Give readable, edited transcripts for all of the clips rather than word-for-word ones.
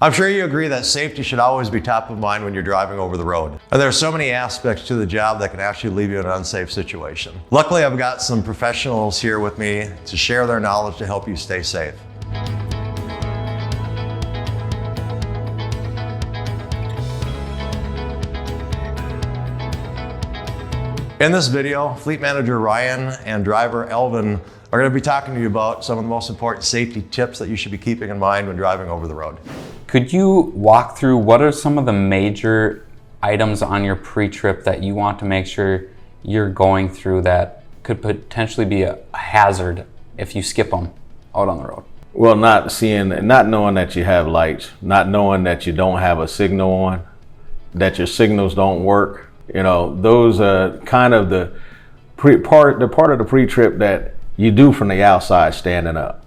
I'm sure you agree that safety should always be top of mind when you're driving over the road. And there are so many aspects to the job that can actually leave you in an unsafe situation. Luckily, I've got some professionals here with me to share their knowledge to help you stay safe. In this video, Fleet Manager Ryan and driver Alvin are going to be talking to you about some of the most important safety tips that you should be keeping in mind when driving over the road. Could you walk through what are some of the major items on your pre-trip that you want to make sure you're going through that could potentially be a hazard if you skip them out on the road? Well, not knowing that you have lights, not knowing that you don't have a signal on, that your signals don't work. You know, those are kind of the part of the pre-trip that you do from the outside standing up.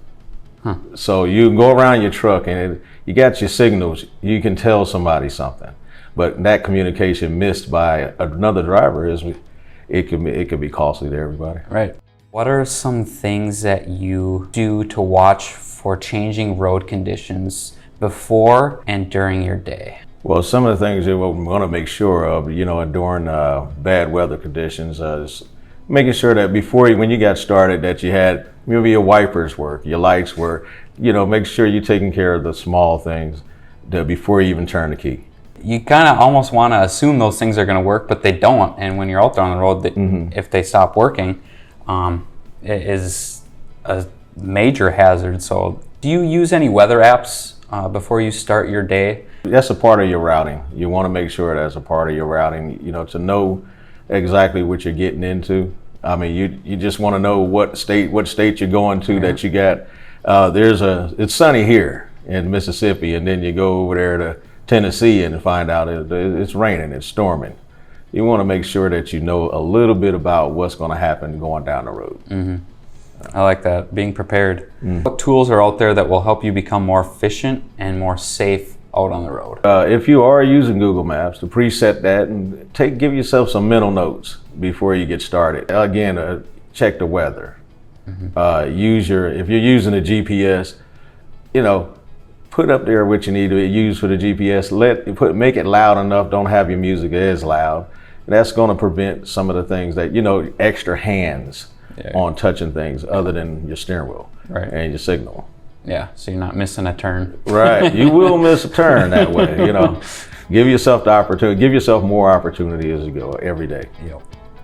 So you go around your truck and you got your signals, you can tell somebody something, but that communication missed by another driver it could be costly to everybody. Right. What are some things that you do to watch for changing road conditions before and during your day? Well, some of the things that we want to make sure of, you know, during bad weather conditions, is making sure that when you got started, that you had maybe your wipers work, your lights work. You know, make sure you're taking care of the small things before you even turn the key. You kind of almost want to assume those things are going to work, but they don't. And when you're out there on the road, if they stop working, it is a major hazard. So do you use any weather apps before you start your day? That's a part of your routing. You want to make sure that's a part of your routing, you know, to know exactly what you're getting into. I mean, you just want to know what state you're going to, that you got. It's sunny here in Mississippi, and then you go over there to Tennessee and find out it's raining, it's storming. You want to make sure that you know a little bit about what's going to happen going down the road. I like that, being prepared. What tools are out there that will help you become more efficient and more safe out on the road? If you are using Google Maps, to preset that and give yourself some mental notes before you get started. Again, check the weather. If you're using a GPS, you know, put up there what you need to use for the GPS. Make it loud enough. Don't have your music as loud. That's going to prevent some of the things that, you know, extra hands on touching things other than your steering wheel and your signal. Yeah, so you're not missing a turn. Right, you will miss a turn that way, you know. Give yourself the opportunity, give yourself more opportunity as you go every day.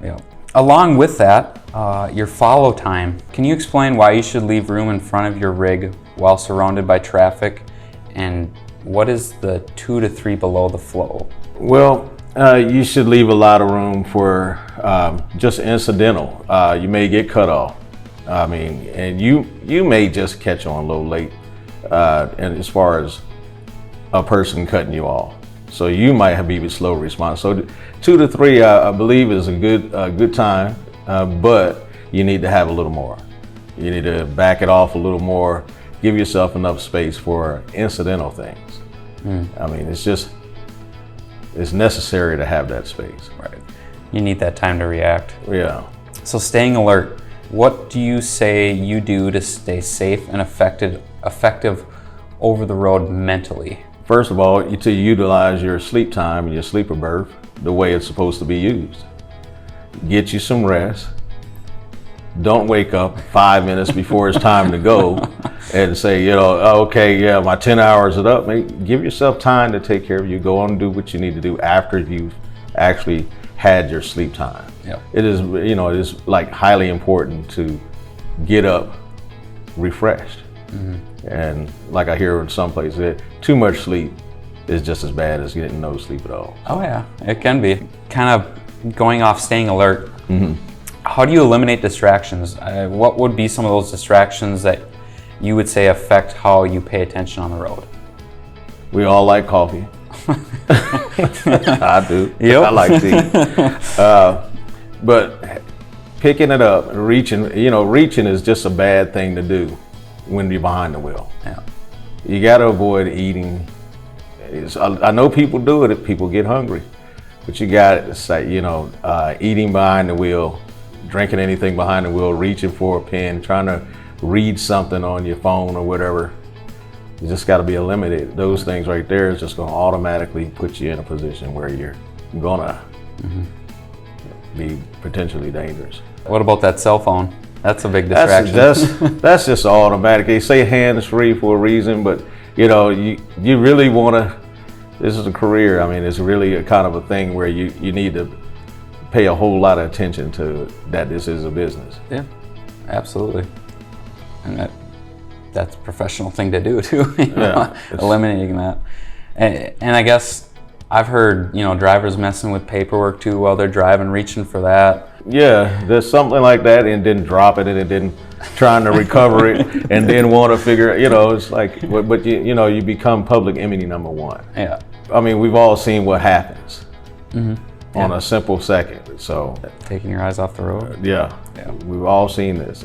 Yep. Along with that, your follow time. Can you explain why you should leave room in front of your rig while surrounded by traffic? And what is the 2 to 3 below the flow? Well, you should leave a lot of room for just incidental. You may get cut off. I mean, and you may just catch on a little late, and as far as a person cutting you off, so you might have a slow response. So 2 to 3, I believe, is a good time, but you need to have a little more. You need to back it off a little more. Give yourself enough space for incidental things. I mean, it's necessary to have that space. Right. You need that time to react. Yeah. So staying alert. What do you say you do to stay safe and effective over the road mentally? First of all, to utilize your sleep time and your sleeper berth the way it's supposed to be used. Get you some rest. Don't wake up 5 minutes before it's time to go and say, you know, okay, yeah, my 10 hours is up. Give yourself time to take care of you. Go on and do what you need to do after you've actually had your sleep time. Yep. It is like highly important to get up refreshed. And like I hear in some places, too much sleep is just as bad as getting no sleep at all. Oh yeah, it can be. Kind of going off staying alert. How do you eliminate distractions? What would be some of those distractions that you would say affect how you pay attention on the road? We all like coffee. I do. Yep. I like tea. But picking it up and reaching is just a bad thing to do when you're behind the wheel. Yeah. You got to avoid eating. I know people do it. People get hungry, but you got to say, eating behind the wheel, drinking anything behind the wheel, reaching for a pen, trying to read something on your phone or whatever. You just got to be eliminated. Those things right there is just going to automatically put you in a position where you're gonna be potentially dangerous. What about that cell phone? That's a big distraction. That's just automatic. They say hands-free for a reason, but you really want to. This is a career. I mean, it's really a kind of a thing where you need to pay a whole lot of attention to that. This is a business. Yeah, absolutely. And that's a professional thing to do too. Eliminating that. And I guess I've heard drivers messing with paperwork too while they're driving, reaching for that. Yeah, there's something like that, and then drop it, and then trying to recover it, and then want to figure. It's like, but you become public enemy number one. Yeah. I mean, we've all seen what happens on a simple second. So taking your eyes off the road. Yeah. We've all seen this,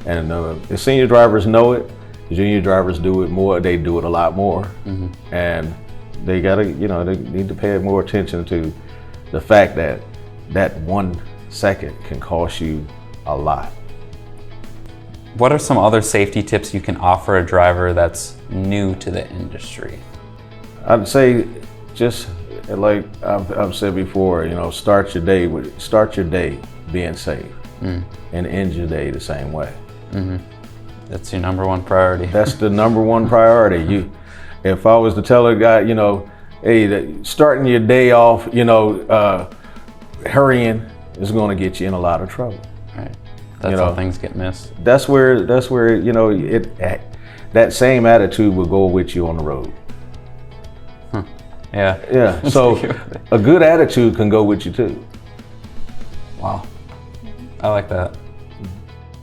and the senior drivers know it. The junior drivers do it more. They do it a lot more, and they gotta, they need to pay more attention to the fact that 1 second can cost you a lot. What are some other safety tips you can offer a driver that's new to the industry? I'd say, just like I've said before, start your day being safe, and end your day the same way. That's your number one priority. That's the number one priority. If I was to tell a guy, hey, starting your day off, hurrying is going to get you in a lot of trouble. Right. That's how things get missed. That's where that same attitude will go with you on the road. Yeah. Yeah. So a good attitude can go with you too. Wow. I like that.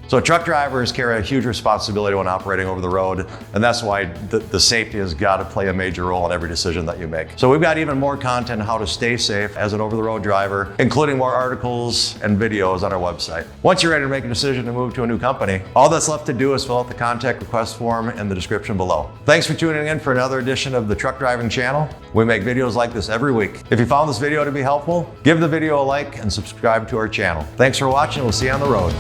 So truck drivers carry a huge responsibility when operating over the road, and that's why the safety has got to play a major role in every decision that you make. So we've got even more content on how to stay safe as an over-the-road driver, including more articles and videos on our website. Once you're ready to make a decision to move to a new company, all that's left to do is fill out the contact request form in the description below. Thanks for tuning in for another edition of the Truck Driving Channel. We make videos like this every week. If you found this video to be helpful, give the video a like and subscribe to our channel. Thanks for watching. We'll see you on the road.